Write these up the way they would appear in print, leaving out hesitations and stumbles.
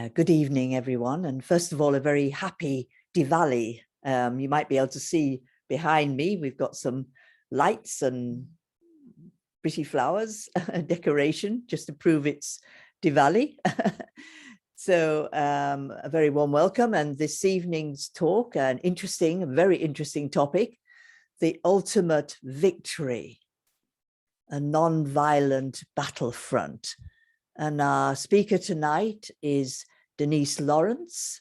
Good evening, everyone. And first of all, a very happy Diwali. You might be able to see behind me, we've got some lights and pretty flowers, decoration, just to prove it's Diwali. So a very warm welcome. And this evening's talk, an interesting, very interesting topic, the ultimate victory, a non-violent battlefront. And our speaker tonight is Denise Lawrence.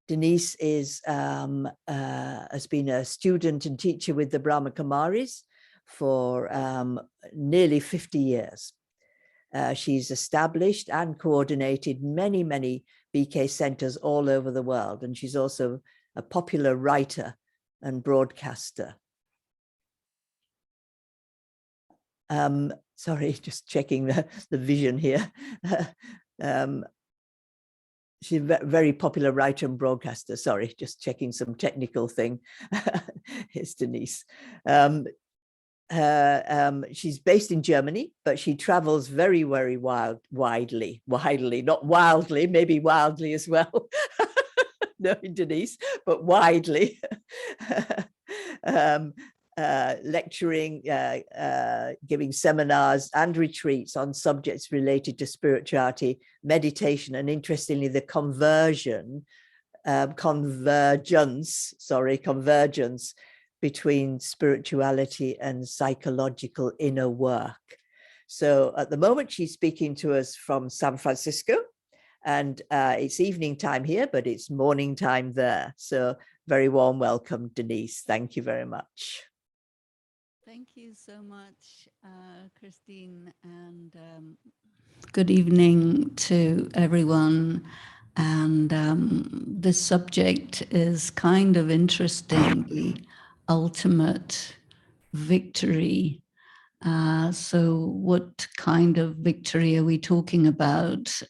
Denise is has been a student and teacher with the Brahma Kumaris for nearly 50 years. She's established and coordinated many, many BK centers all over the world. And she's also a popular writer and broadcaster. Sorry, just checking the vision here. She's a very popular writer and broadcaster. Sorry, just checking some technical thing. It's Denise. She's based in Germany, but she travels very, very widely, not wildly, maybe wildly as well. No, Denise, but widely. Lecturing, giving seminars and retreats on subjects related to spirituality, meditation, and interestingly, the convergence between spirituality and psychological inner work. So at the moment, she's speaking to us from San Francisco, and it's evening time here, but it's morning time there. So very warm welcome, Denise. Thank you very much. Thank you so much, Christine, and good evening to everyone. And this subject is kind of interesting, the ultimate victory. So what kind of victory are we talking about?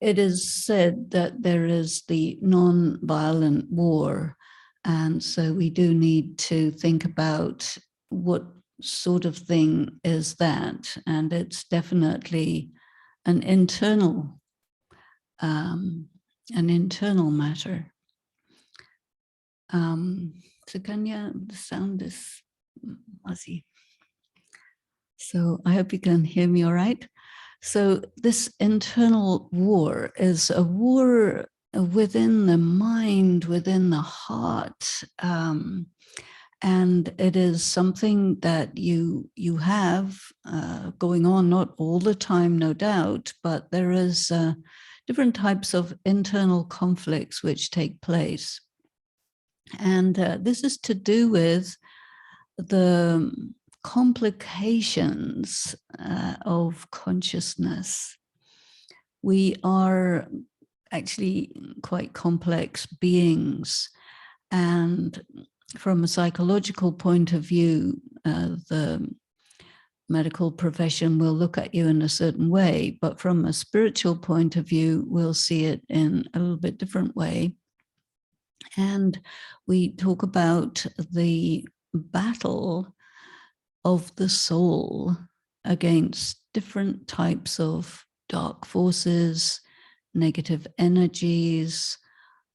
It is said that there is the non-violent war. And so we do need to think about what sort of thing is that. And it's definitely an internal matter. Sukanya, the sound is fuzzy. So I hope you can hear me all right. So this internal war is a war within the mind, within the heart, and it is something that you have going on, not all the time, no doubt, but there is different types of internal conflicts which take place. And this is to do with the complications of consciousness. We are actually quite complex beings, and from a psychological point of view, the medical profession will look at you in a certain way, but from a spiritual point of view, we'll see it in a little bit different way. And we talk about the battle of the soul against different types of dark forces, negative energies.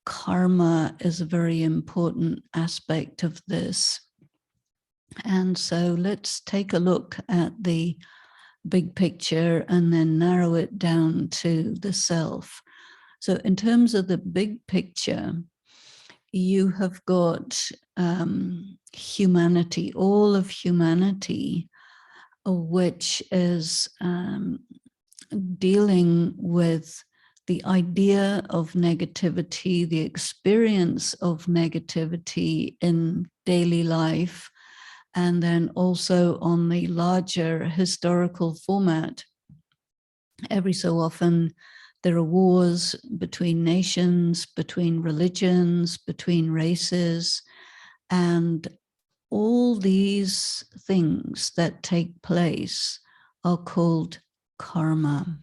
Karma is a very important aspect of this. And so let's take a look at the big picture and then narrow it down to the self. So in terms of the big picture, you have got humanity, all of humanity, which is dealing with the idea of negativity, the experience of negativity in daily life, and then also on the larger historical format. Every so often, there are wars between nations, between religions, between races, and all these things that take place are called karma.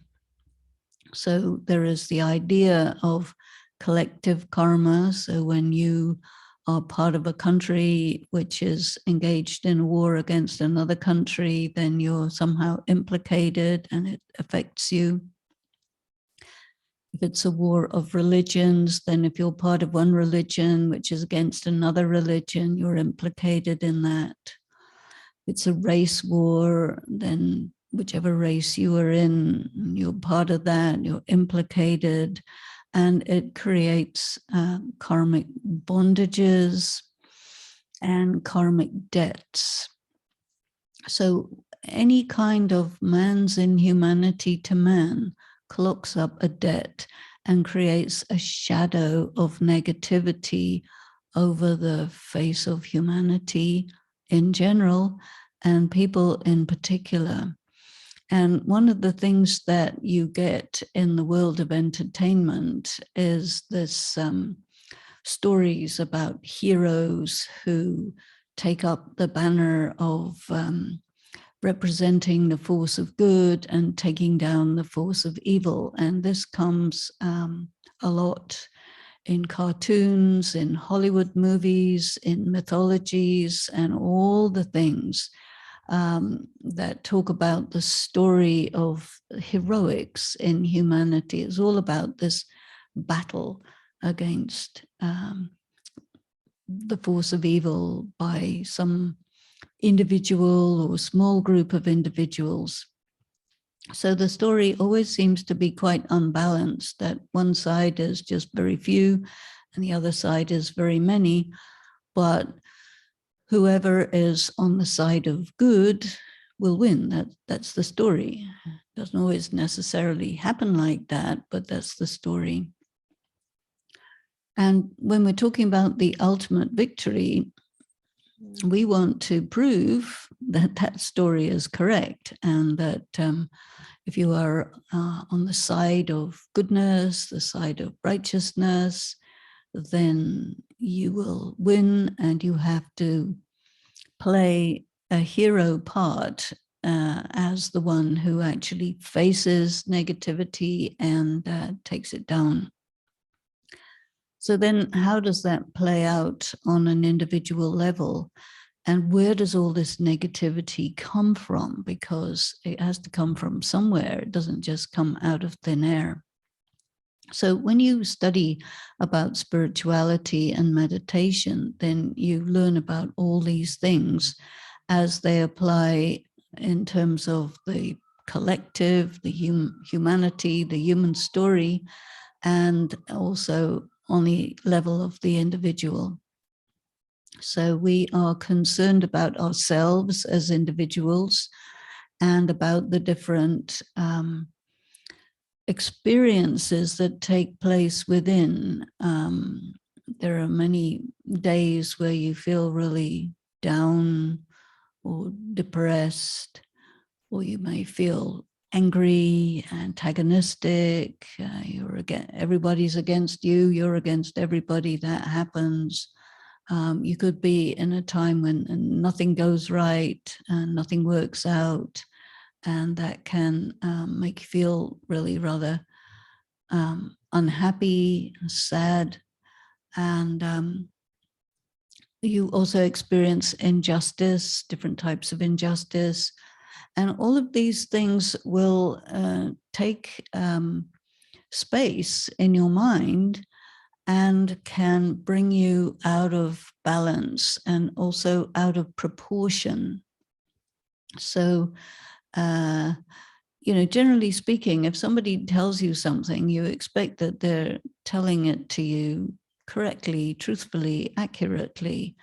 So there is the idea of collective karma. So when you are part of a country which is engaged in a war against another country, then you're somehow implicated and it affects you. if it's a war of religions, then if you're part of one religion which is against another religion, you're implicated in that. If it's a race war, then whichever race you are in, you're part of that, you're implicated, and it creates karmic bondages and karmic debts. So any kind of man's inhumanity to man clocks up a debt and creates a shadow of negativity over the face of humanity in general and people in particular. And one of the things that you get in the world of entertainment is this stories about heroes who take up the banner of representing the force of good and taking down the force of evil. And this comes a lot in cartoons, in Hollywood movies, in mythologies, and all the things that talk about the story of heroics in humanity. It's all about this battle against the force of evil by some individual or small group of individuals. So the story always seems to be quite unbalanced, that one side is just very few and the other side is very many, but whoever is on the side of good will win. That's the story. It doesn't always necessarily happen like that, but that's the story. And when we're talking about the ultimate victory, we want to prove that that story is correct, and that if you are on the side of goodness, the side of righteousness, then you will win, and you have to play a hero part as the one who actually faces negativity and takes it down. So then how does that play out on an individual level? And where does all this negativity come from? Because it has to come from somewhere. It doesn't just come out of thin air. So when you study about spirituality and meditation, then you learn about all these things as they apply in terms of the collective, the humanity, the human story, and also on the level of the individual. So we are concerned about ourselves as individuals and about the different experiences that take place within. There are many days where you feel really down or depressed, or you may feel angry, antagonistic, everybody's against you, you're against everybody. That happens. You could be in a time when nothing goes right and nothing works out, and that can make you feel really rather unhappy, sad, and you also experience injustice, different types of injustice. And all of these things will take space in your mind and can bring you out of balance and also out of proportion. So, generally speaking, if somebody tells you something, you expect that they're telling it to you correctly, truthfully, accurately.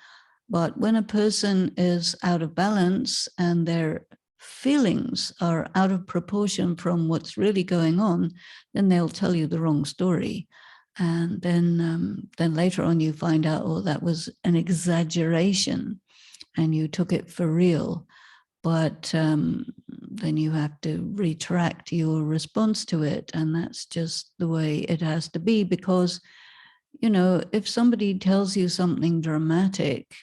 But when a person is out of balance and their feelings are out of proportion from what's really going on, then they'll tell you the wrong story. And then later on you find out, oh, that was an exaggeration and you took it for real. But then you have to retract your response to it. And that's just the way it has to be, because, if somebody tells you something dramatic,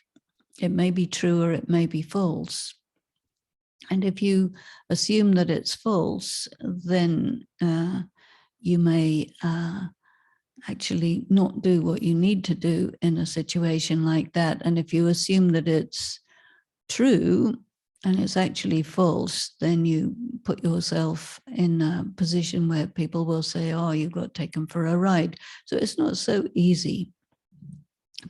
it may be true or it may be false. And if you assume that it's false, then you may actually not do what you need to do in a situation like that. And if you assume that it's true, and it's actually false, then you put yourself in a position where people will say, oh, you got taken for a ride. So it's not so easy.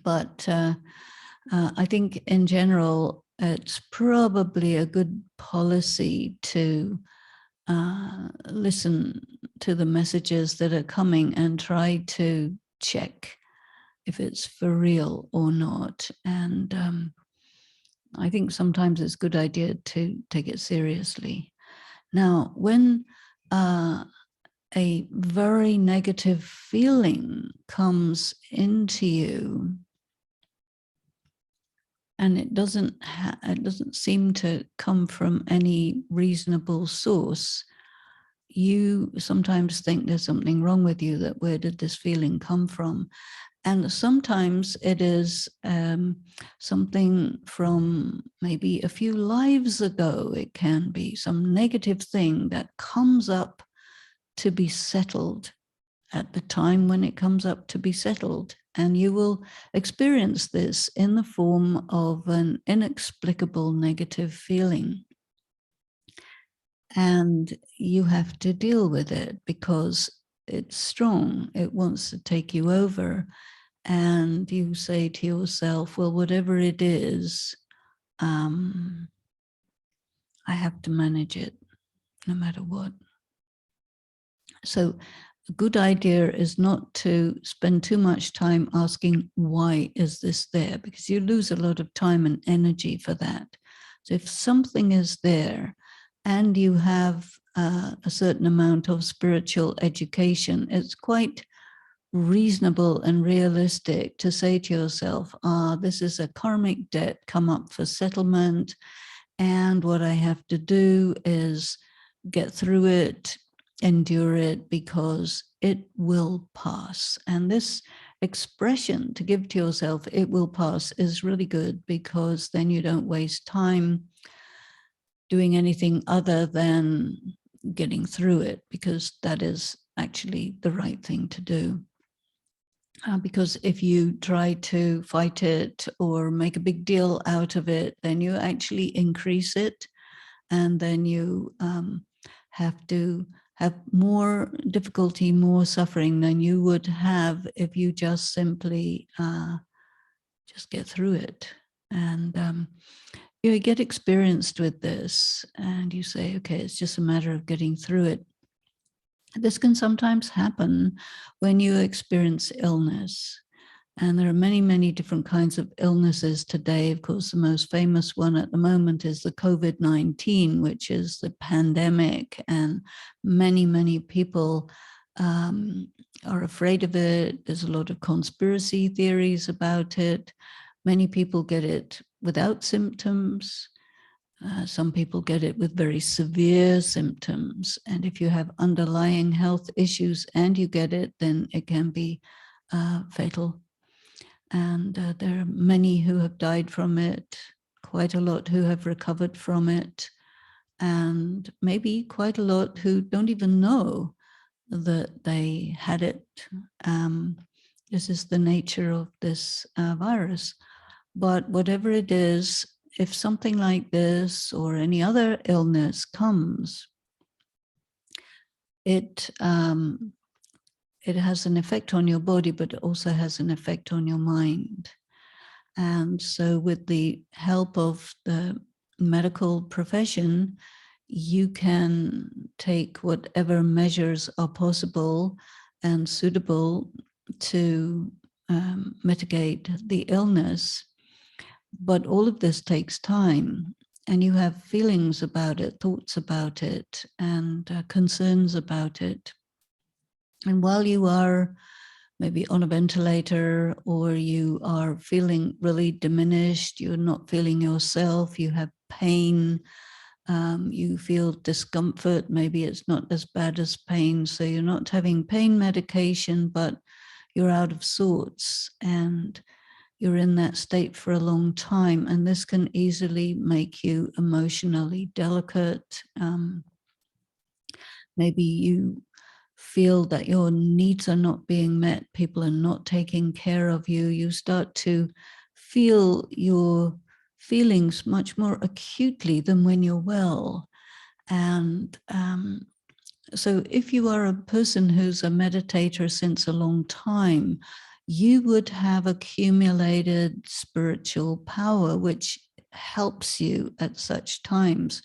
But I think in general, it's probably a good policy to listen to the messages that are coming and try to check if it's for real or not. And I think sometimes it's a good idea to take it seriously. Now, when a very negative feeling comes into you, and it doesn't seem to come from any reasonable source, you sometimes think there's something wrong with you, that where did this feeling come from? And sometimes it is something from maybe a few lives ago. It can be some negative thing that comes up to be settled at the time when it comes up to be settled. And you will experience this in the form of an inexplicable negative feeling. And you have to deal with it because it's strong. It wants to take you over. And you say to yourself, well, whatever it is, I have to manage it no matter what. So a good idea is not to spend too much time asking, why is this there? Because you lose a lot of time and energy for that. So if something is there and you have a certain amount of spiritual education, it's quite reasonable and realistic to say to yourself, this is a karmic debt come up for settlement, and what I have to do is get through it, endure it, because it will pass. And this expression to give to yourself, it will pass, is really good, because then you don't waste time doing anything other than getting through it, because that is actually the right thing to do. Because if you try to fight it or make a big deal out of it, then you actually increase it, and then you have to have more difficulty, more suffering than you would have if you just simply just get through it. And you get experienced with this, and you say, okay, it's just a matter of getting through it. This can sometimes happen when you experience illness. And there are many, many different kinds of illnesses today. Of course, the most famous one at the moment is the COVID-19, which is the pandemic. And many, many people are afraid of it. There's a lot of conspiracy theories about it. Many people get it without symptoms. Some people get it with very severe symptoms. And if you have underlying health issues and you get it, then it can be fatal. And there are many who have died from it, quite a lot who have recovered from it, and maybe quite a lot who don't even know that they had it. This is the nature of this virus. But whatever it is, if something like this or any other illness comes, it has an effect on your body, but it also has an effect on your mind. And so with the help of the medical profession, you can take whatever measures are possible and suitable to mitigate the illness. But all of this takes time, and you have feelings about it, thoughts about it, and concerns about it. And while you are maybe on a ventilator, or you are feeling really diminished, you're not feeling yourself, you have pain, you feel discomfort, maybe it's not as bad as pain, so you're not having pain medication, but you're out of sorts, and you're in that state for a long time, and this can easily make you emotionally delicate. Maybe you feel that your needs are not being met, people are not taking care of you. You start to feel your feelings much more acutely than when you're well. And so if you are a person who's a meditator since a long time, you would have accumulated spiritual power, which helps you at such times.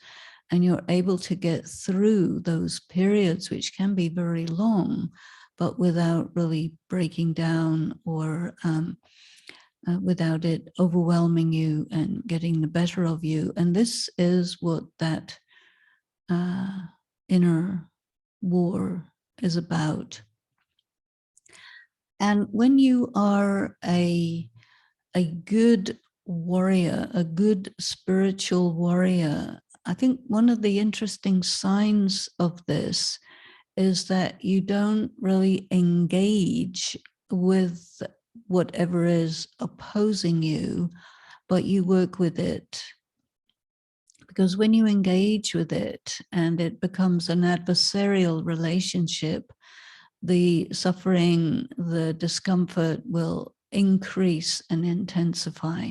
And you're able to get through those periods, which can be very long, but without really breaking down or without it overwhelming you and getting the better of you. And this is what that inner war is about. And when you are a good warrior, a good spiritual warrior, I think one of the interesting signs of this is that you don't really engage with whatever is opposing you, but you work with it. Because when you engage with it and it becomes an adversarial relationship, the suffering, the discomfort will increase and intensify.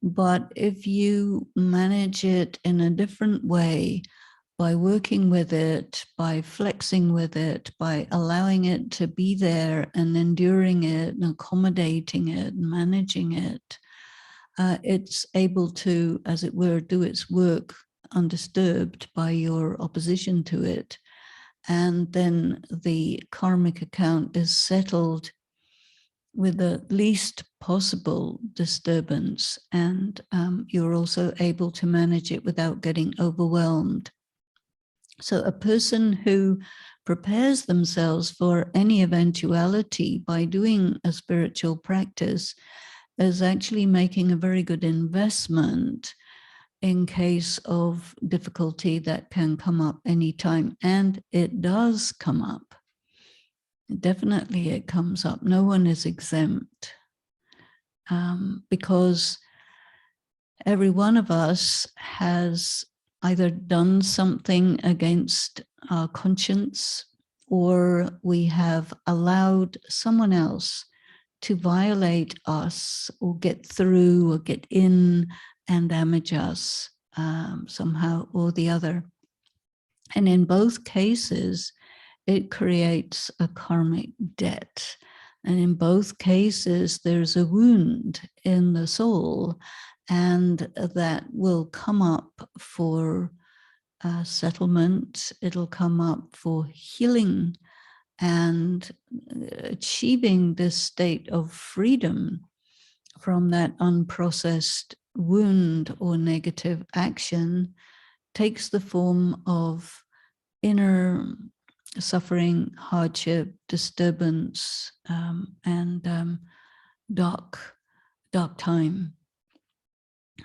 But if you manage it in a different way, by working with it, by flexing with it, by allowing it to be there and enduring it and accommodating it, and managing it, it's able to, as it were, do its work undisturbed by your opposition to it. And then the karmic account is settled with the least possible disturbance. And you're also able to manage it without getting overwhelmed. So a person who prepares themselves for any eventuality by doing a spiritual practice is actually making a very good investment in case of difficulty that can come up anytime. And it does come up. Definitely it comes up. No one is exempt because every one of us has either done something against our conscience, or we have allowed someone else to violate us or get through or get in and damage us somehow or the other. And in both cases, it creates a karmic debt. And in both cases, there's a wound in the soul, and that will come up for settlement. It'll come up for healing and achieving this state of freedom from that unprocessed wound or negative action takes the form of inner suffering, hardship, disturbance, and dark time.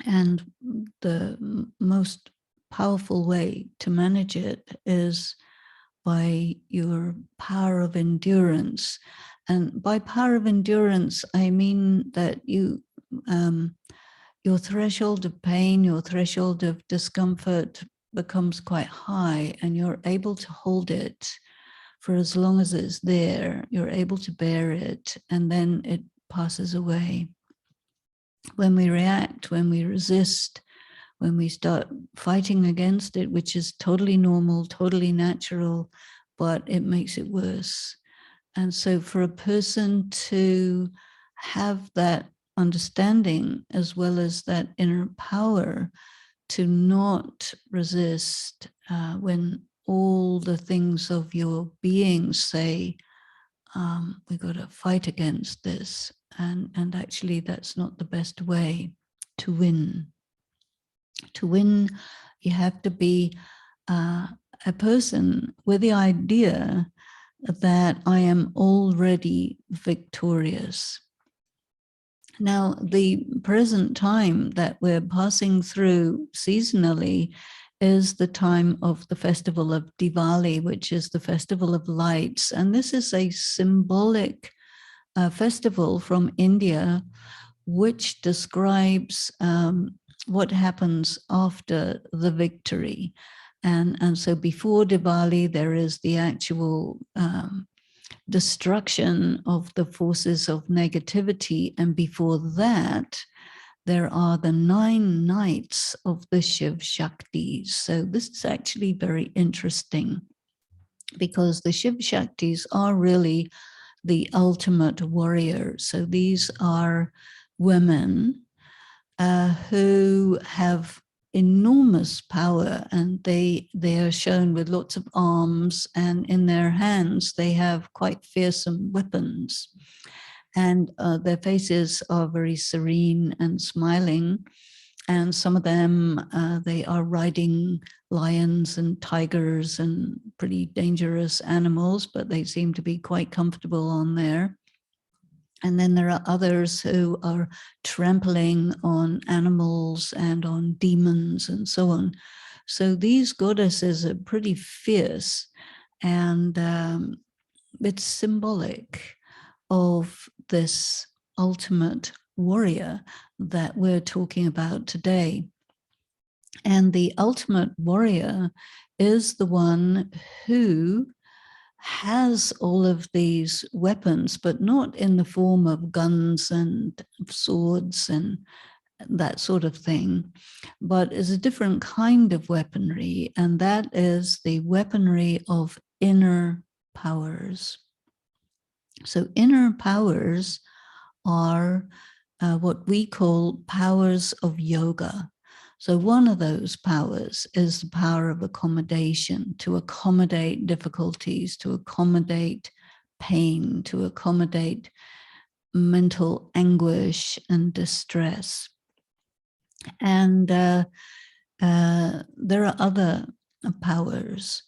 And the most powerful way to manage it is by your power of endurance. And by power of endurance, I mean that you, your threshold of pain, your threshold of discomfort becomes quite high, and you're able to hold it for as long as it's there. You're able to bear it, and then it passes away. When we react, when we resist, when we start fighting against it, which is totally normal, totally natural, but it makes it worse. And so for a person to have that understanding as well as that inner power to not resist when all the things of your being say, we've got to fight against this. And actually that's not the best way to win. To win, you have to be a person with the idea that I am already victorious. Now, the present time that we're passing through seasonally is the time of the festival of Diwali, which is the festival of lights. And this is a symbolic festival from India, which describes what happens after the victory. And so before Diwali, there is the actual destruction of the forces of negativity. And before that, there are the 9 knights of the Shiv Shaktis. So this is actually very interesting, because the Shiv Shaktis are really the ultimate warrior. So these are women who have enormous power, and they are shown with lots of arms, and in their hands they have quite fearsome weapons, and their faces are very serene and smiling. And some of them, they are riding lions and tigers and pretty dangerous animals, but they seem to be quite comfortable on there. And then there are others who are trampling on animals and on demons and so on. So these goddesses are pretty fierce, and it's symbolic of this ultimate warrior that we're talking about today. And the ultimate warrior is the one who has all of these weapons, but not in the form of guns and swords and that sort of thing, but is a different kind of weaponry, and that is the weaponry of inner powers. So inner powers are what we call powers of yoga. So one of those powers is the power of accommodation, to accommodate difficulties, to accommodate pain, to accommodate mental anguish and distress. And there are other powers,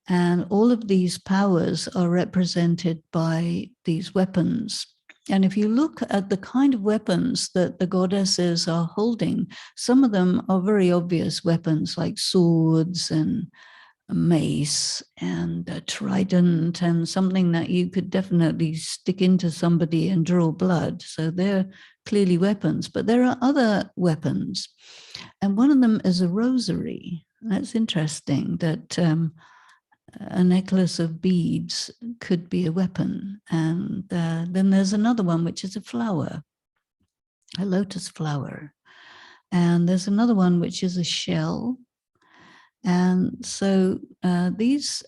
and all of these powers are represented by these weapons. And if you look at the kind of weapons that the goddesses are holding, some of them are very obvious weapons like swords and a mace and a trident and something that you could definitely stick into somebody and draw blood. So they're clearly weapons, but there are other weapons. And one of them is a rosary. That's interesting that a necklace of beads could be a weapon. And then there's another one, which is a flower, a lotus flower. And there's another one, which is a shell. And so these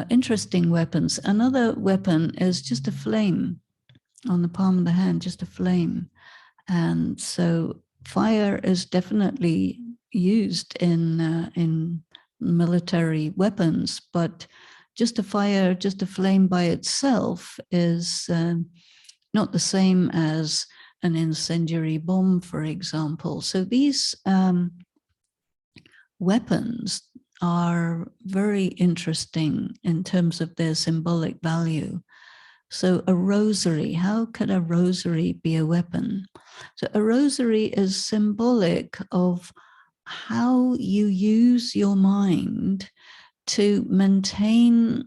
interesting weapons. Another weapon is just a flame on the palm of the hand, just a flame. And so fire is definitely used in military weapons, but just a fire, just a flame by itself is not the same as an incendiary bomb, for example. So these weapons are very interesting in terms of their symbolic value. So a rosary, how could a rosary be a weapon? So a rosary is symbolic of how you use your mind to maintain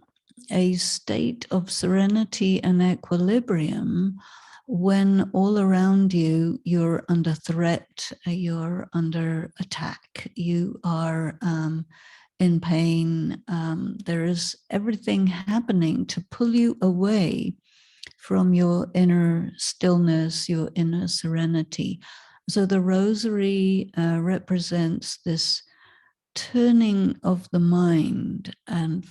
a state of serenity and equilibrium when all around you, you're under threat, you're under attack, you are in pain. There is everything happening to pull you away from your inner stillness, your inner serenity. So the rosary represents this turning of the mind, and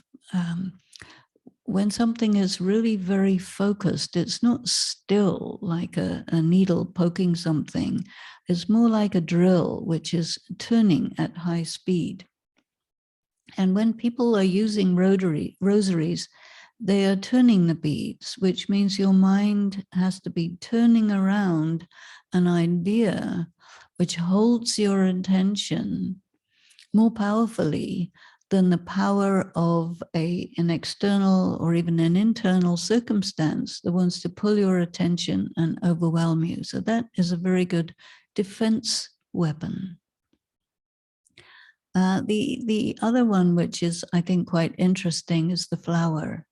when something is really very focused, it's not still like a needle poking something. It's more like a drill, which is turning at high speed. And when people are using rosaries, they are turning the beads, which means your mind has to be turning around an idea which holds your attention more powerfully than the power of an external or even an internal circumstance that wants to pull your attention and overwhelm you. So that is a very good defense weapon. The other one, which is, I think, quite interesting, is the flower.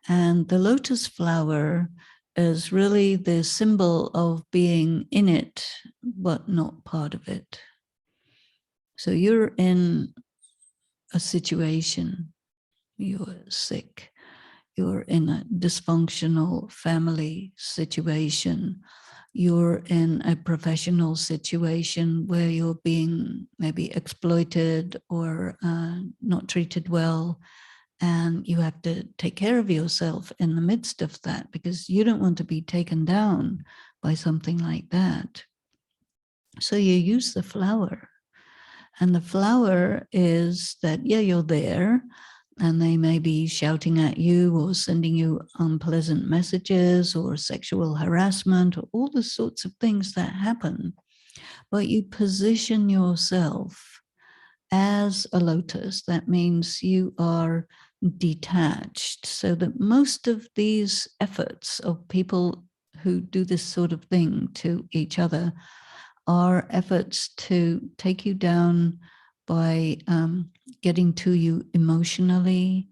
And the lotus flower is really the symbol of being in it, but not part of it. So you're in a situation, you're sick, you're in a dysfunctional family situation, you're in a professional situation where you're being maybe exploited or not treated well, and you have to take care of yourself in the midst of that because you don't want to be taken down by something like that. So you use the flower. And the flower is that, yeah, you're there, and they may be shouting at you or sending you unpleasant messages or sexual harassment or all the sorts of things that happen. But you position yourself as a lotus. That means you are detached, so that most of these efforts of people who do this sort of thing to each other are efforts to take you down by getting to you emotionally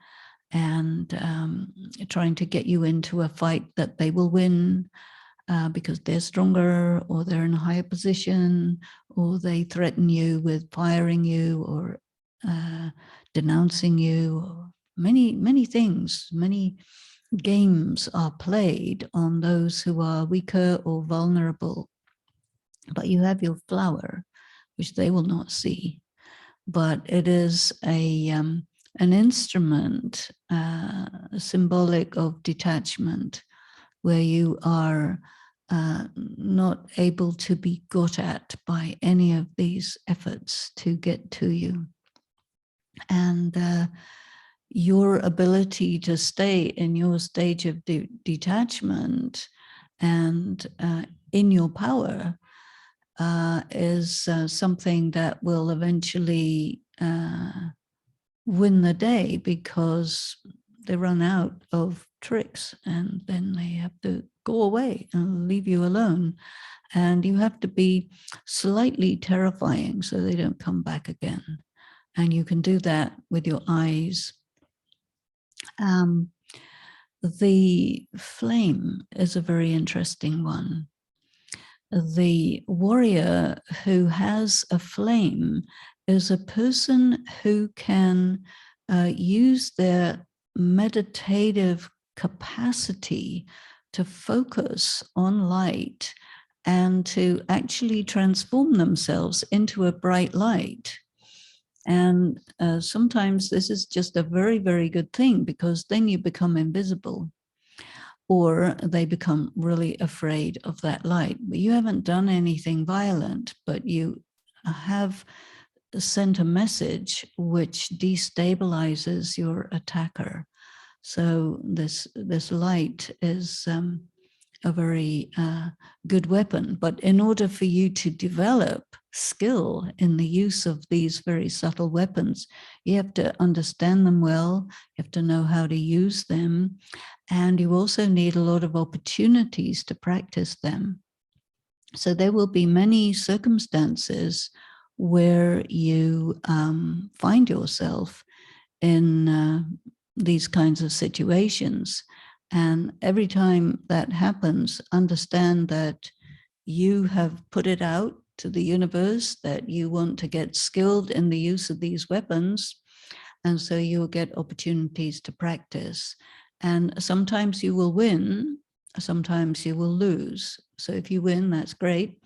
and trying to get you into a fight that they will win because they're stronger or they're in a higher position, or they threaten you with firing you or denouncing you. Or many things, many games are played on those who are weaker or vulnerable. But you have your flower, which they will not see, but it is an instrument symbolic of detachment, where you are not able to be got at by any of these efforts to get to you. And your ability to stay in your stage of detachment and in your power is something that will eventually win the day, because they run out of tricks and then they have to go away and leave you alone. And you have to be slightly terrifying so they don't come back again. And you can do that with your eyes. The flame is a very interesting one. The warrior who has a flame is a person who can use their meditative capacity to focus on light and to actually transform themselves into a bright light. And sometimes this is just a very, very good thing, because then you become invisible, or they become really afraid of that light. But you haven't done anything violent, but you have sent a message which destabilizes your attacker. So this light is a very good weapon. But in order for you to develop skill in the use of these very subtle weapons, you have to understand them well, you have to know how to use them, and you also need a lot of opportunities to practice them. So there will be many circumstances where you find yourself in these kinds of situations. And every time that happens, understand that you have put it out to the universe that you want to get skilled in the use of these weapons. And so you'll get opportunities to practice. And sometimes you will win, sometimes you will lose. So if you win, that's great.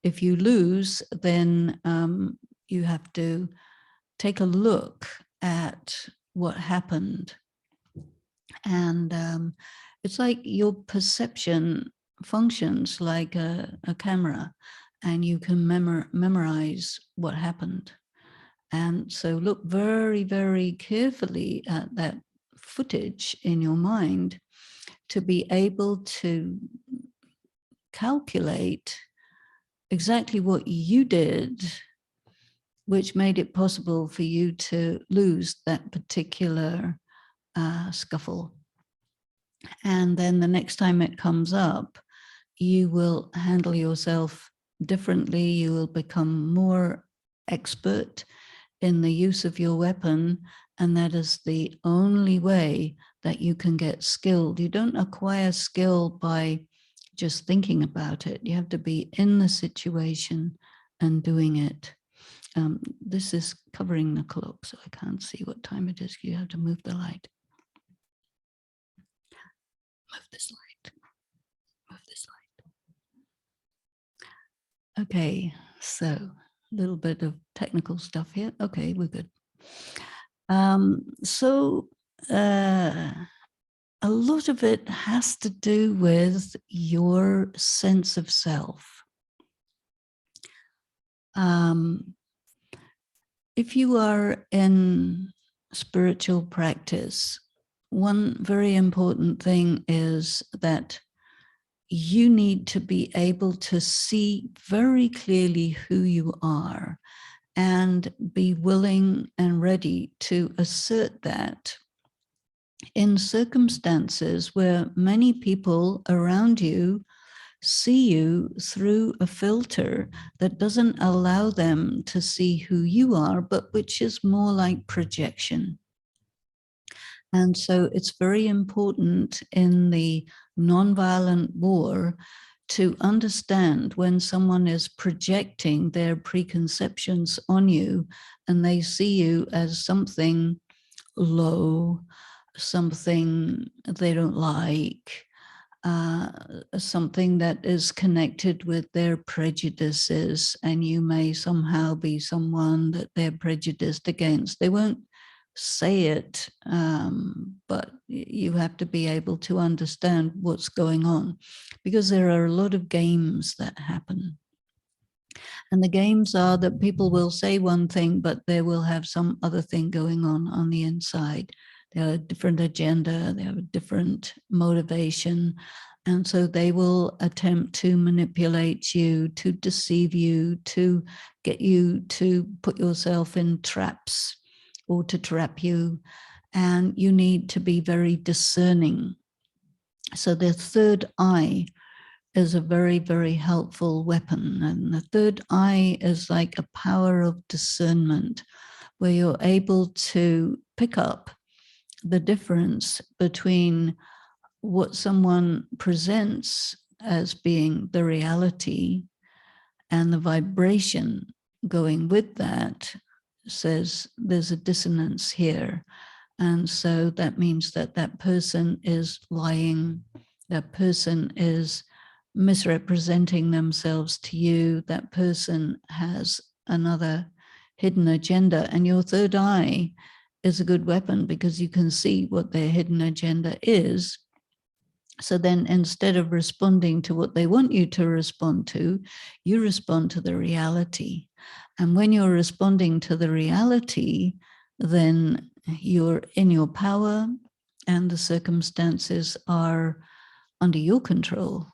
If you lose, then you have to take a look at what happened. And it's like your perception functions like a camera, and you can memorize what happened. And so look very, very carefully at that footage in your mind to be able to calculate exactly what you did, which made it possible for you to lose that particular scuffle. And then the next time it comes up, you will handle yourself differently. You will become more expert in the use of your weapon. And that is the only way that you can get skilled. You don't acquire skill by just thinking about it. You have to be in the situation and doing it. This is covering the clock, so I can't see what time it is. You have to move the light. Move this light. Move this light. Okay, so a little bit of technical stuff here. Okay, we're good. So a lot of it has to do with your sense of self. If you are in spiritual practice, one very important thing is that you need to be able to see very clearly who you are and be willing and ready to assert that in circumstances where many people around you see you through a filter that doesn't allow them to see who you are, but which is more like projection. And so it's very important in the nonviolent war to understand when someone is projecting their preconceptions on you and they see you as something low, something they don't like, something that is connected with their prejudices, and you may somehow be someone that they're prejudiced against. They won't say it, but you have to be able to understand what's going on, because there are a lot of games that happen. And the games are that people will say one thing, but they will have some other thing going on the inside. They have a different agenda, they have a different motivation. And so they will attempt to manipulate you, to deceive you, to get you to put yourself in traps or to trap you. And you need to be very discerning. So the third eye is a very, very helpful weapon. And the third eye is like a power of discernment, where you're able to pick up the difference between what someone presents as being the reality and the vibration going with that says there's a dissonance here. And so that means that that person is lying, that person is misrepresenting themselves to you, that person has another hidden agenda. And your third eye is a good weapon because you can see what their hidden agenda is. So then instead of responding to what they want you to respond to, you respond to the reality. And when you're responding to the reality, then you're in your power and the circumstances are under your control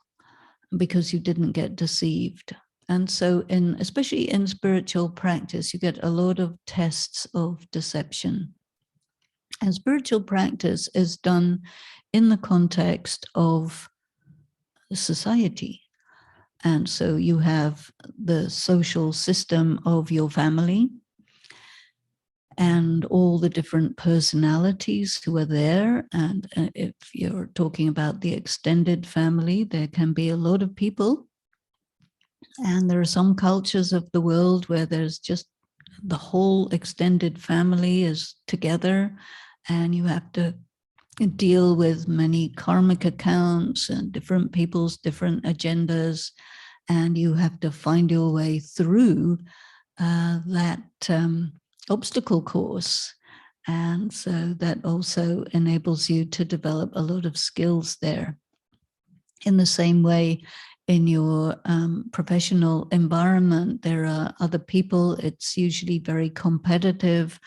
because you didn't get deceived. And so especially in spiritual practice, you get a lot of tests of deception. And spiritual practice is done in the context of society. And so you have the social system of your family and all the different personalities who are there. And if you're talking about the extended family, there can be a lot of people. And there are some cultures of the world where there's just the whole extended family is together, and you have to deal with many karmic accounts and different people's different agendas, and you have to find your way through that obstacle course. And so that also enables you to develop a lot of skills there. In the same way, in your professional environment, there are other people. It's usually very competitive,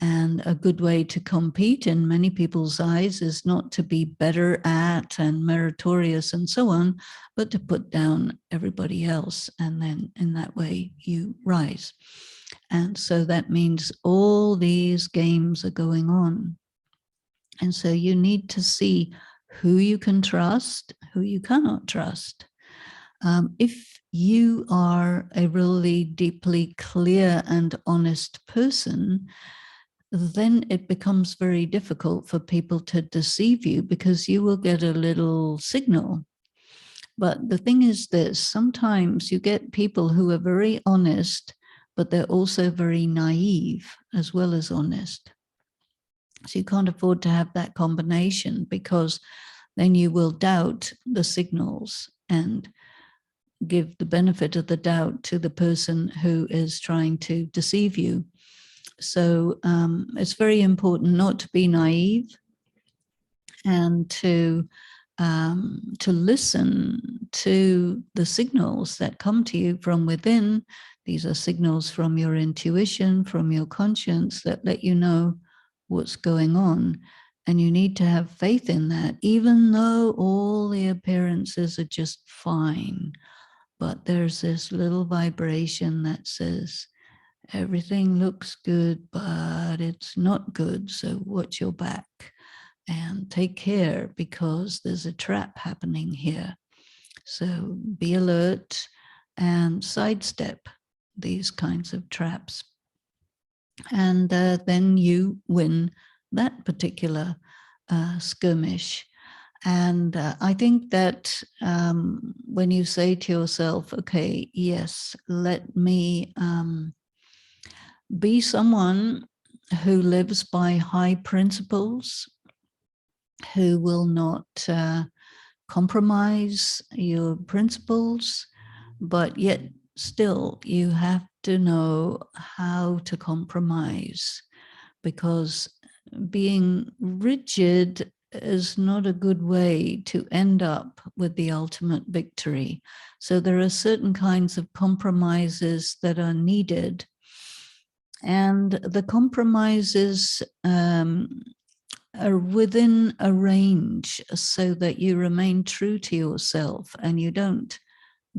and a good way to compete in many people's eyes is not to be better at and meritorious and so on, but to put down everybody else. And then in that way you rise. And so that means all these games are going on. And so you need to see who you can trust, who you cannot trust. If you are a really deeply clear and honest person, then it becomes very difficult for people to deceive you because you will get a little signal. But the thing is this, sometimes you get people who are very honest, but they're also very naive as well as honest. So you can't afford to have that combination, because then you will doubt the signals and give the benefit of the doubt to the person who is trying to deceive you. So it's very important not to be naive, and to listen to the signals that come to you from within. These are signals from your intuition, from your conscience, that let you know what's going on. And you need to have faith in that, even though all the appearances are just fine. But there's this little vibration that says, everything looks good, but it's not good. So watch your back and take care, because there's a trap happening here. So be alert and sidestep these kinds of traps. And then you win that particular skirmish. And I think that when you say to yourself, okay, yes, let me be someone who lives by high principles, who will not compromise your principles, but yet still you have to know how to compromise, because being rigid is not a good way to end up with the ultimate victory. So there are certain kinds of compromises that are needed, and the compromises are within a range, so that you remain true to yourself and you don't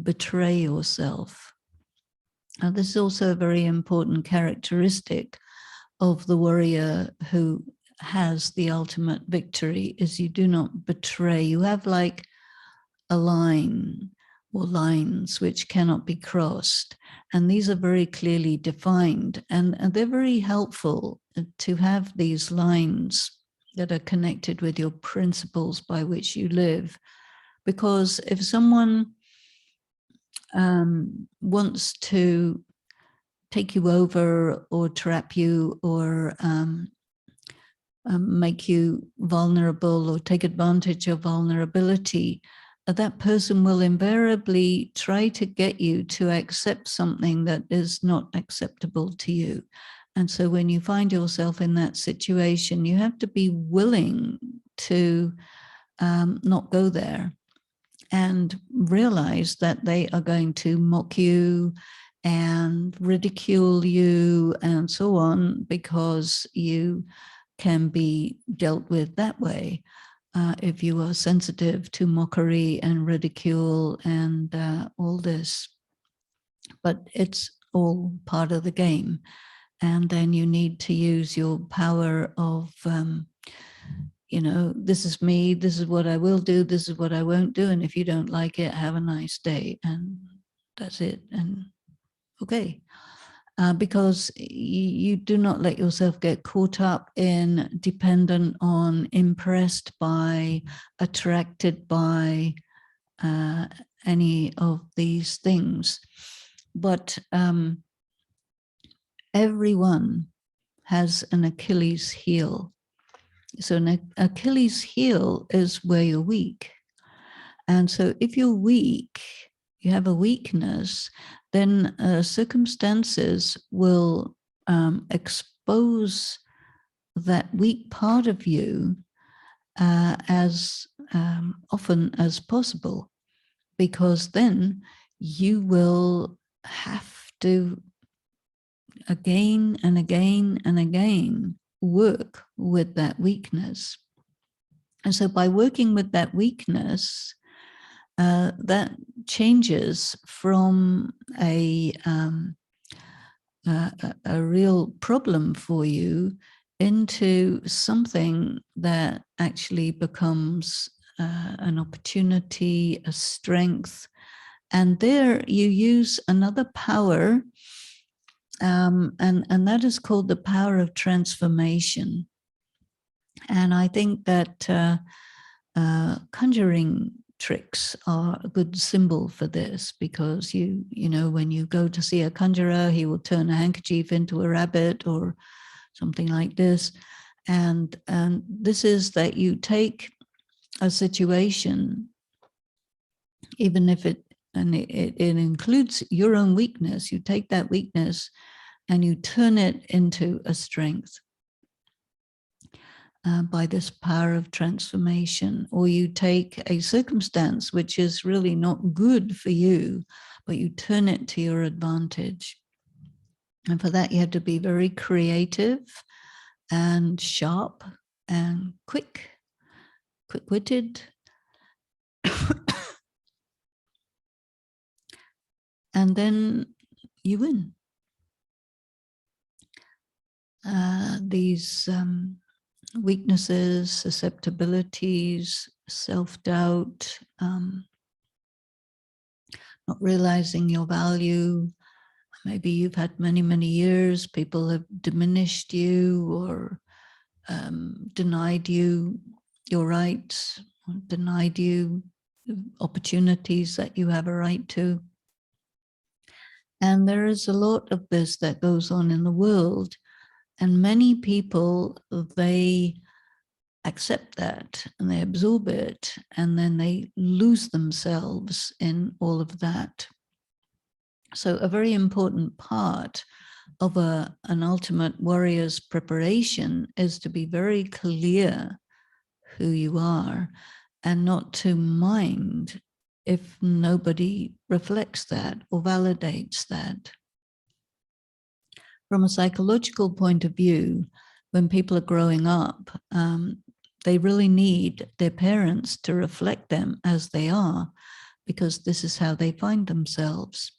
betray yourself. This is also a very important characteristic of the warrior who has the ultimate victory, is you do not betray. You have like a line or lines which cannot be crossed. And these are very clearly defined, and they're very helpful to have these lines that are connected with your principles by which you live. Because if someone wants to take you over or trap you or make you vulnerable or take advantage of vulnerability, that person will invariably try to get you to accept something that is not acceptable to you. And so when you find yourself in that situation, you have to be willing to not go there, and realize that they are going to mock you and ridicule you and so on, because you can be dealt with that way if you are sensitive to mockery and ridicule and all this. But it's all part of the game. And then you need to use your power of, this is me, this is what I will do, this is what I won't do. And if you don't like it, have a nice day. And that's it. And okay. Because you do not let yourself get caught up in, dependent on, impressed by, attracted by any of these things. But everyone has an Achilles heel. So an Achilles heel is where you're weak. And so if you're weak, you have a weakness, then circumstances will expose that weak part of you as often as possible, because then you will have to again and again and again work with that weakness. And so by working with that weakness, that changes from a real problem for you into something that actually becomes an opportunity, a strength. And there you use another power, and that is called the power of transformation. And I think that conjuring tricks are a good symbol for this, because you know, when you go to see a conjurer, he will turn a handkerchief into a rabbit or something like this. And this is that you take a situation, even if it and it includes your own weakness. You take that weakness and you turn it into a strength by this power of transformation. Or you take a circumstance which is really not good for you, but you turn it to your advantage. And for that, you have to be very creative and sharp and quick-witted. And then you win. These weaknesses, susceptibilities, self-doubt, not realizing your value. Maybe you've had many, many years, people have diminished you or denied you your rights, denied you opportunities that you have a right to. And there is a lot of this that goes on in the world. And many people, they accept that and they absorb it, and then they lose themselves in all of that. So a very important part of an ultimate warrior's preparation is to be very clear who you are and not to mind if nobody reflects that or validates that. From a psychological point of view, when people are growing up, they really need their parents to reflect them as they are, because this is how they find themselves.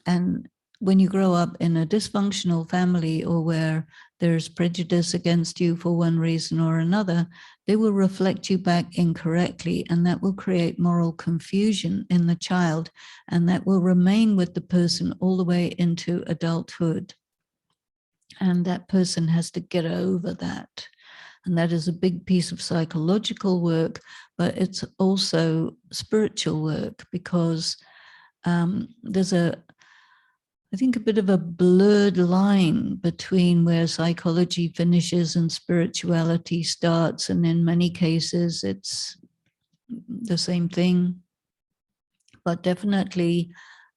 And when you grow up in a dysfunctional family, or where there's prejudice against you for one reason or another, they will reflect you back incorrectly, and that will create moral confusion in the child, and that will remain with the person all the way into adulthood. And that person has to get over that. And that is a big piece of psychological work, but it's also spiritual work, because there's I think a bit of a blurred line between where psychology finishes and spirituality starts. And in many cases, it's the same thing. But definitely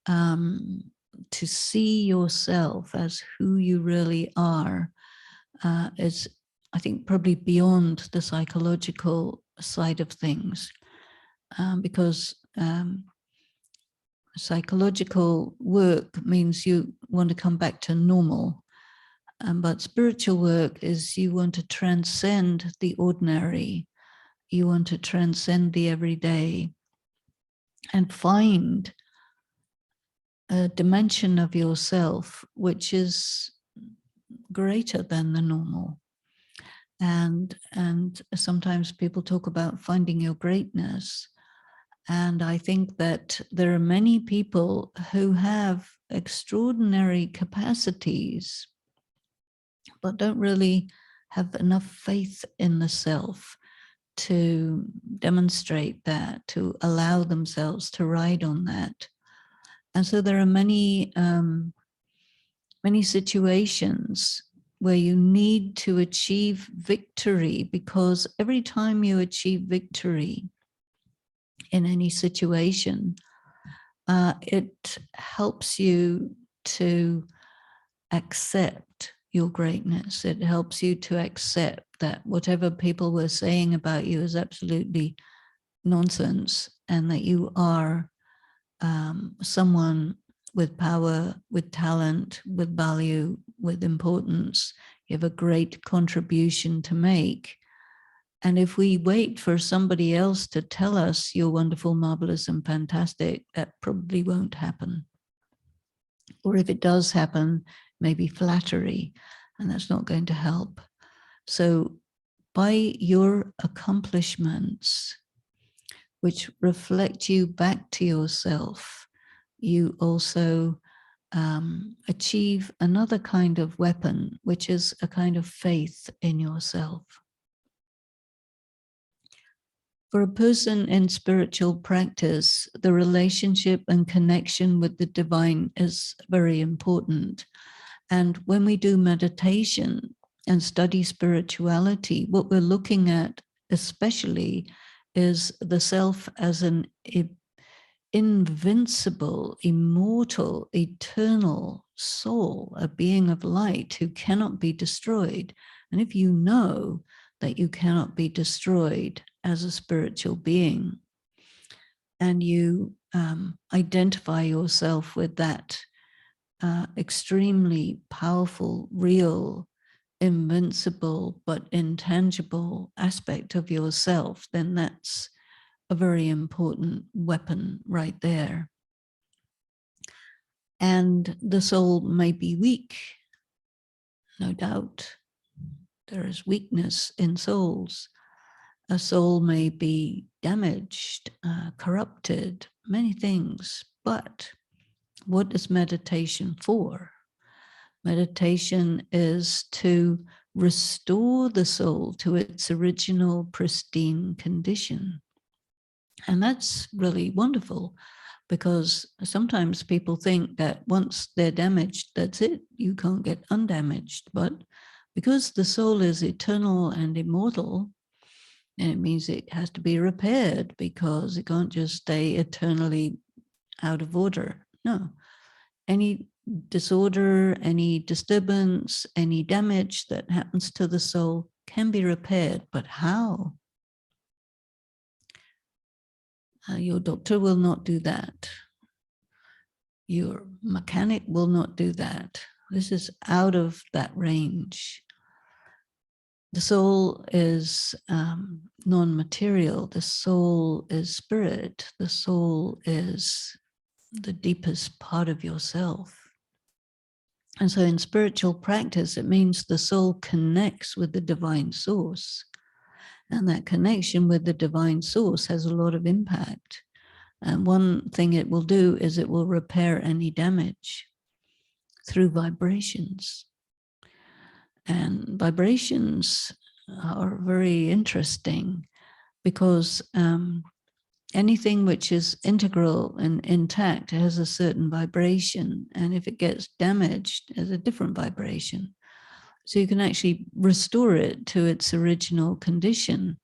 to see yourself as who you really are is, I think, probably beyond the psychological side of things, because psychological work means you want to come back to normal. But spiritual work is you want to transcend the ordinary. You want to transcend the everyday and find a dimension of yourself which is greater than the normal. And sometimes people talk about finding your greatness. And I think that there are many people who have extraordinary capacities, but don't really have enough faith in the self to demonstrate that, to allow themselves to ride on that. And so there are many situations where you need to achieve victory, because every time you achieve victory in any situation, it helps you to accept your greatness. It helps you to accept that whatever people were saying about you is absolutely nonsense, and that you are someone with power, with talent, with value, with importance. You have a great contribution to make. And if we wait for somebody else to tell us you're wonderful, marvelous, and fantastic, that probably won't happen. Or if it does happen, maybe flattery, and that's not going to help. So by your accomplishments, which reflect you back to yourself, you also achieve another kind of weapon, which is a kind of faith in yourself. For a person in spiritual practice, the relationship and connection with the divine is very important. And when we do meditation and study spirituality, what we're looking at especially is the self as an invincible, immortal, eternal soul, a being of light who cannot be destroyed. And if you know that you cannot be destroyed as a spiritual being, and you identify yourself with that extremely powerful, real, invincible, but intangible aspect of yourself, then that's a very important weapon right there. And the soul may be weak, no doubt. There is weakness in souls. A soul may be damaged, corrupted, many things. But what is meditation for? Meditation is to restore the soul to its original pristine condition. And that's really wonderful, because sometimes people think that once they're damaged, that's it, you can't get undamaged. But because the soul is eternal and immortal, and it means it has to be repaired, because it can't just stay eternally out of order. No, any disorder, any disturbance, any damage that happens to the soul can be repaired. But how? Your doctor will not do that. Your mechanic will not do that. This is out of that range. The soul is non-material. The soul is spirit. The soul is the deepest part of yourself. And so in spiritual practice, it means the soul connects with the divine source. And that connection with the divine source has a lot of impact. And one thing it will do is it will repair any damage through vibrations. And vibrations are very interesting, because anything which is integral and intact has a certain vibration. And if it gets damaged, it has a different vibration. So you can actually restore it to its original condition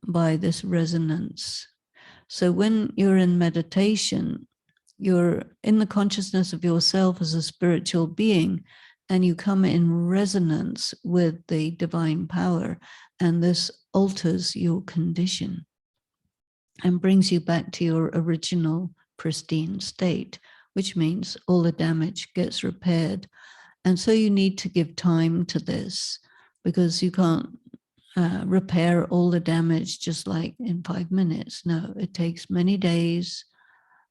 by this resonance. So when you're in meditation, you're in the consciousness of yourself as a spiritual being, and you come in resonance with the divine power, and this alters your condition and brings you back to your original pristine state, which means all the damage gets repaired. And so you need to give time to this, because you can't repair all the damage just like in 5 minutes. No, it takes many days,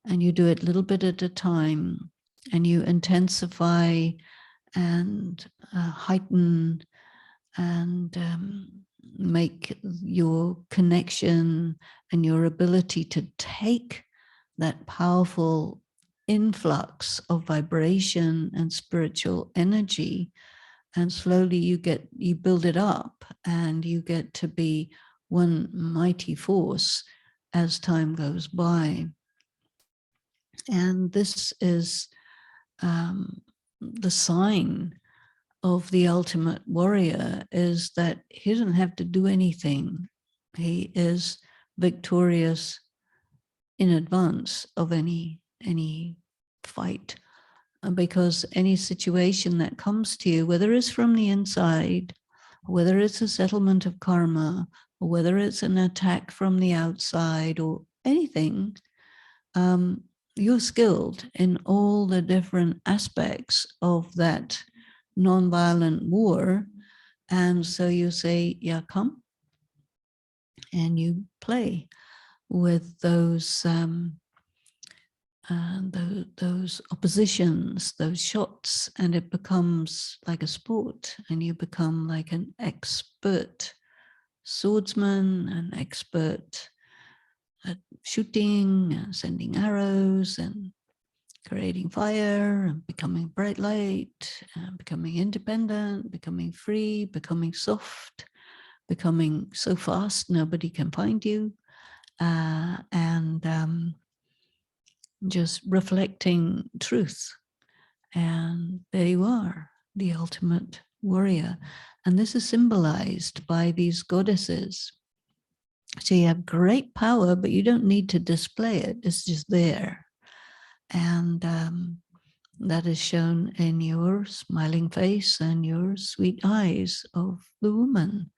and you do it a little bit at a time, and you intensify and heighten and make your connection and your ability to take that powerful influx of vibration and spiritual energy, and slowly you build it up, and you get to be one mighty force as time goes by. And this is the sign of the ultimate warrior, is that he doesn't have to do anything. He is victorious in advance of any fight, because any situation that comes to you, whether it's from the inside, whether it's a settlement of karma, or whether it's an attack from the outside or anything, you're skilled in all the different aspects of that non-violent war. And so you say, yeah, come, and you play with those oppositions, those shots, and it becomes like a sport, and you become like an expert swordsman, an expert at shooting and sending arrows and creating fire and becoming bright light and becoming independent, becoming free, becoming soft, becoming so fast nobody can find you, and just reflecting truth. And there you are, the ultimate warrior. And this is symbolized by these goddesses. So you have great power, but you don't need to display it. It's just there. And that is shown in your smiling face and your sweet eyes of the woman.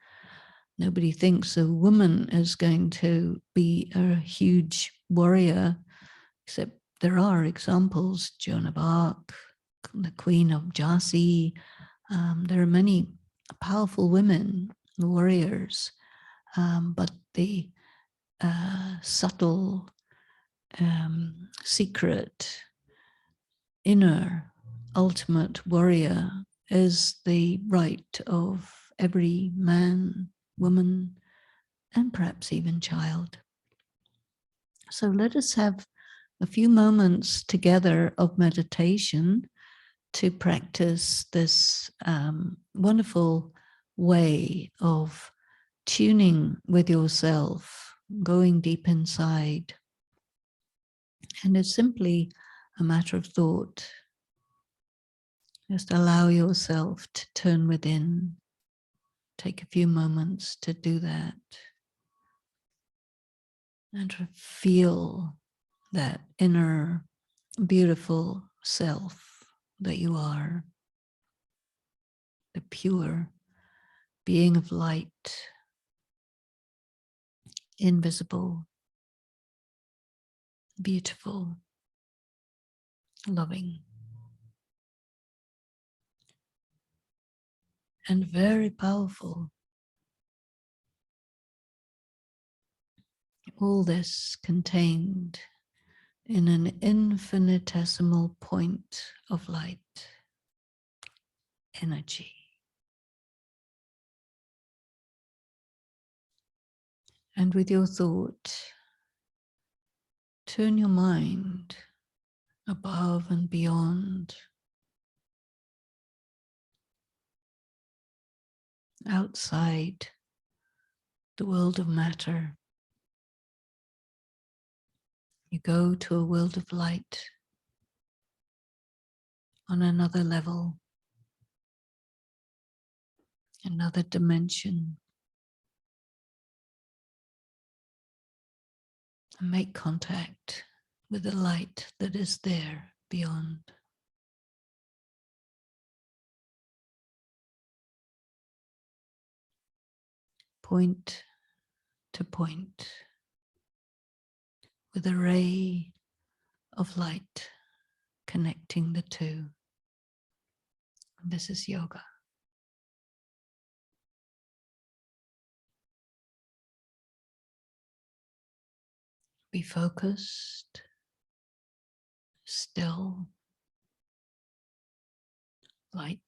Nobody thinks a woman is going to be a huge warrior, except there are examples. Joan of Arc, the Queen of Jassy. There are many powerful women, warriors, but the subtle, secret, inner, ultimate warrior is the right of every man, woman, and perhaps even child. So let us have a few moments together of meditation to practice this wonderful way of tuning with yourself, going deep inside. And it's simply a matter of thought. Just allow yourself to turn within. Take a few moments to do that. And to feel that inner beautiful self that you are, the pure being of light, invisible, beautiful, loving, and very powerful. All this contained in an infinitesimal point of light, energy. And with your thought, turn your mind above and beyond, outside the world of matter. You go to a world of light on another level, another dimension. And make contact with the light that is there beyond. Point to point with a ray of light connecting the two. This is yoga. Be focused, still, light.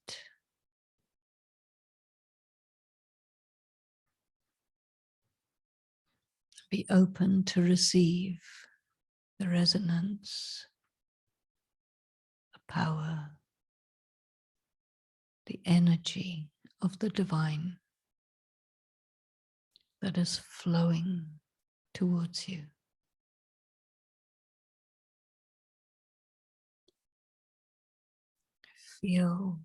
Be open to receive the resonance, the power, the energy of the divine that is flowing towards you. Feel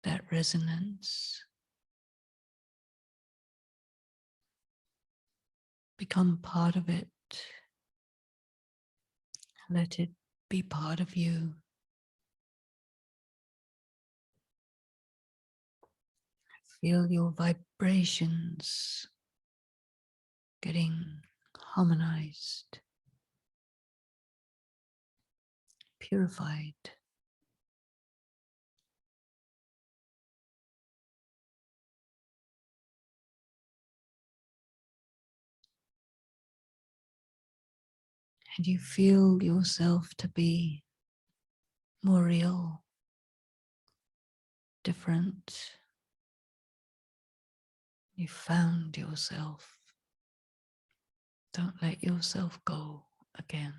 that resonance. Become part of it. Let it be part of you. Feel your vibrations getting harmonized, purified. And you feel yourself to be more real, different. You found yourself. Don't let yourself go again.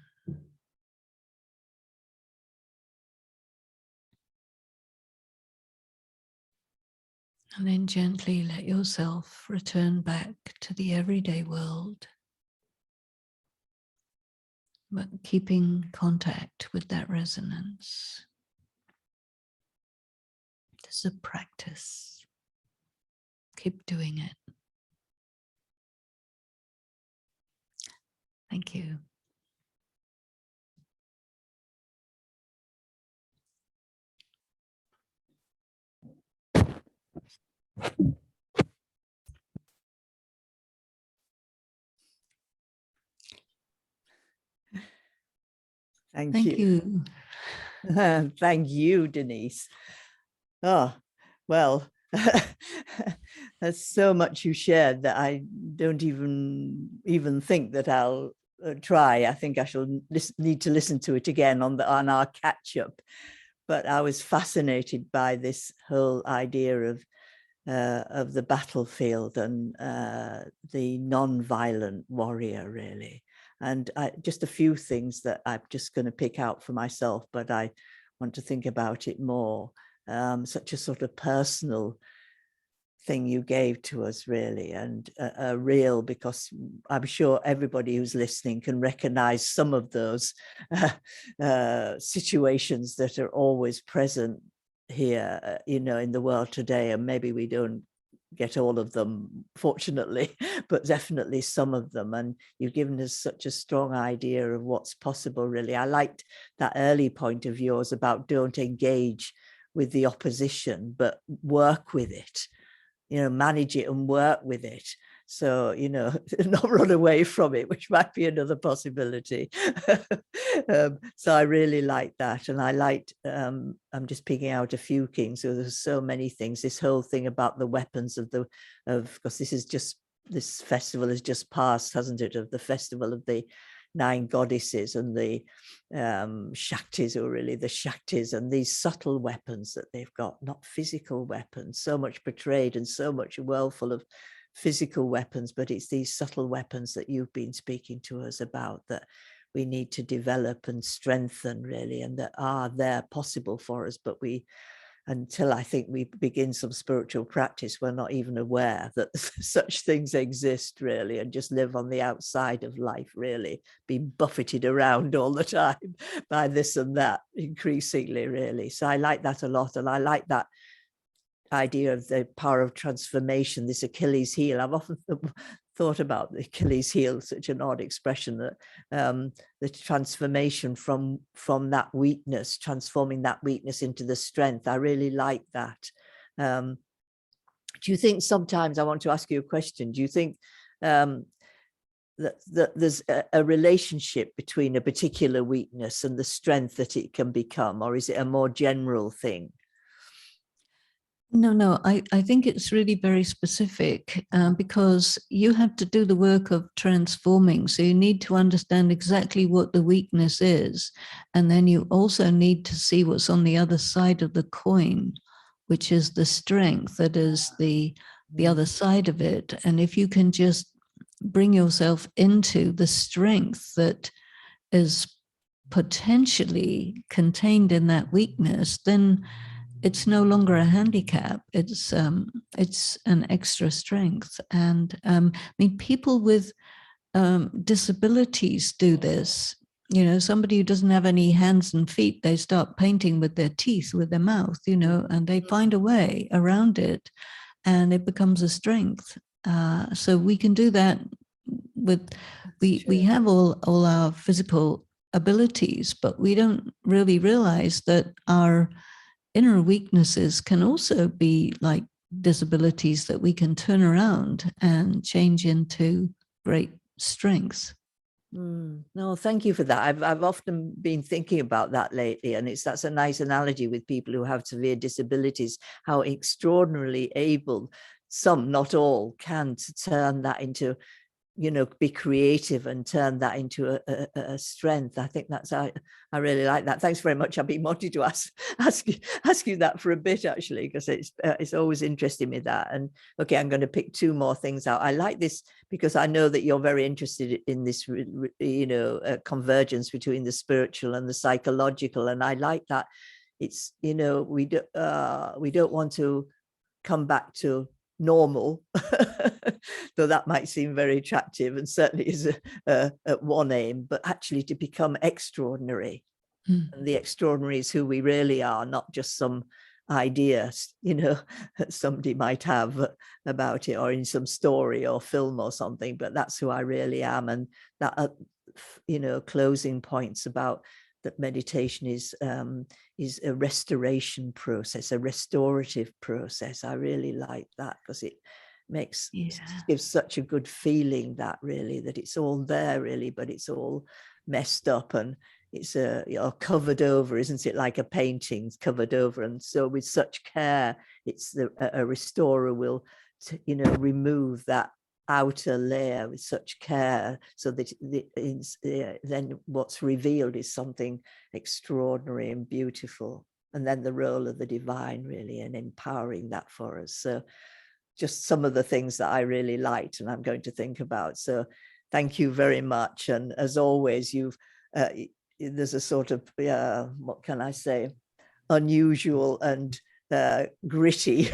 And then gently let yourself return back to the everyday world, but keeping contact with that resonance. This is a practice. Keep doing it. Thank you. Thank you. Thank you, Denise. Oh, well, there's so much you shared that I don't even think that I'll try. I think I shall need to listen to it again on our catch up. But I was fascinated by this whole idea of the battlefield and the non-violent warrior, really. And just a few things that I'm just going to pick out for myself, but I want to think about it more. Such a sort of personal thing you gave to us, really, and real, because I'm sure everybody who's listening can recognize some of those situations that are always present here, you know, in the world today. And maybe we don't get all of them, fortunately, but definitely some of them. And you've given us such a strong idea of what's possible, really. I liked that early point of yours about don't engage with the opposition, but work with it, you know, manage it and work with it. So, you know, not run away from it, which might be another possibility. So I really liked that. And I liked, I'm just picking out a few things. So there's so many things, this whole thing about the weapons of because this festival has just passed, hasn't it, of the festival of the 9 goddesses and the Shaktis, or really the Shaktis, and these subtle weapons that they've got, not physical weapons, so much portrayed and so much a world full of physical weapons, but it's these subtle weapons that you've been speaking to us about that we need to develop and strengthen, really, and that are there possible for us, but until I think we begin some spiritual practice, we're not even aware that such things exist, really, and just live on the outside of life, really, being buffeted around all the time by this and that increasingly, really. So I like that a lot. And I like that idea of the power of transformation, this Achilles heel. I've often thought about the Achilles heel, such an odd expression, that the transformation from that weakness, transforming that weakness into the strength. I really like that. Do you think sometimes, I want to ask you a question, do you think that there's a relationship between a particular weakness and the strength that it can become, or is it a more general thing? No, I think it's really very specific because you have to do the work of transforming. So you need to understand exactly what the weakness is. And then you also need to see what's on the other side of the coin, which is the strength that is the other side of it. And if you can just bring yourself into the strength that is potentially contained in that weakness, then it's no longer a handicap. It's an extra strength. And I mean, people with disabilities do this. You know, somebody who doesn't have any hands and feet, they start painting with their teeth, with their mouth, you know, and they find a way around it, and it becomes a strength. So we can do that with, we have all our physical abilities, but we don't really realize that our inner weaknesses can also be like disabilities that we can turn around and change into great strengths. No, thank you for that. I've often been thinking about that lately, and that's a nice analogy with people who have severe disabilities, how extraordinarily able some, not all, can to turn that into, you know, be creative and turn that into a strength. I think that's, I really like that. Thanks very much. I've been wanting to ask you that for a bit, actually, because it's always interesting me that. And okay, I'm going to pick 2 more things out. I like this because I know that you're very interested in this, you know, convergence between the spiritual and the psychological. And I like that it's, you know, we don't want to come back to normal, though that might seem very attractive and certainly is at one aim, but actually to become extraordinary. And the extraordinary is who we really are, not just some idea, you know, that somebody might have about it, or in some story or film or something, but that's who I really am. And that closing points about that meditation is a restoration process, a restorative process. I really like that, because it gives such a good feeling that it's all there really, but it's all messed up and it's covered over, isn't it? Like a painting's covered over. And so with such care, it's a restorer will remove that outer layer with such care, so that then what's revealed is something extraordinary and beautiful. And then the role of the divine really, and empowering that for us. So just some of the things that I really liked and I'm going to think about. So thank you very much. And as always, there's a sort of what can I say, unusual and gritty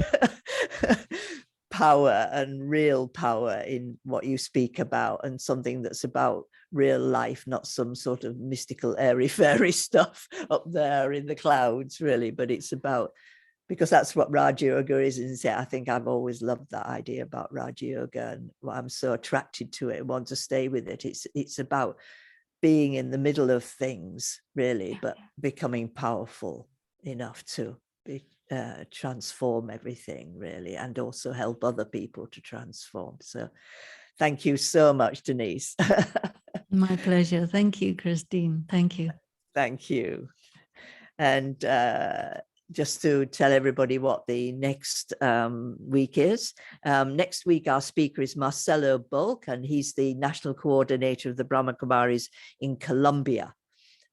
power and real power in what you speak about, and something that's about real life, not some sort of mystical airy fairy stuff up there in the clouds really, but it's about, because that's what Raja Yoga is, isn't it? I think I've always loved that idea about Raja Yoga, and I'm so attracted to it and want to stay with it. It's about being in the middle of things really, but becoming powerful enough to transform everything really, and also help other people to transform. So thank you so much, Denise. My pleasure. Thank you, Christine. Thank you. Thank you. And just to tell everybody what the next week is. Next week, our speaker is Marcelo Bulk, and he's the national coordinator of the Brahma Kumaris in Colombia.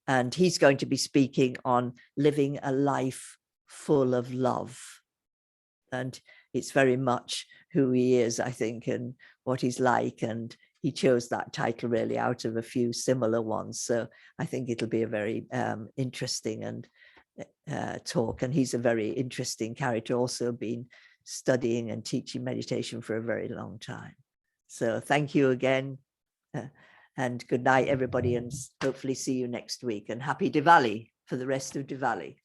And he's going to be speaking on living a life full of love. And it's very much who he is, I think, and what he's like. And he chose that title really out of a few similar ones. So I think it'll be a very interesting and talk. And he's a very interesting character, also been studying and teaching meditation for a very long time. So thank you again. And good night, everybody, and hopefully see you next week. And happy Diwali for the rest of Diwali.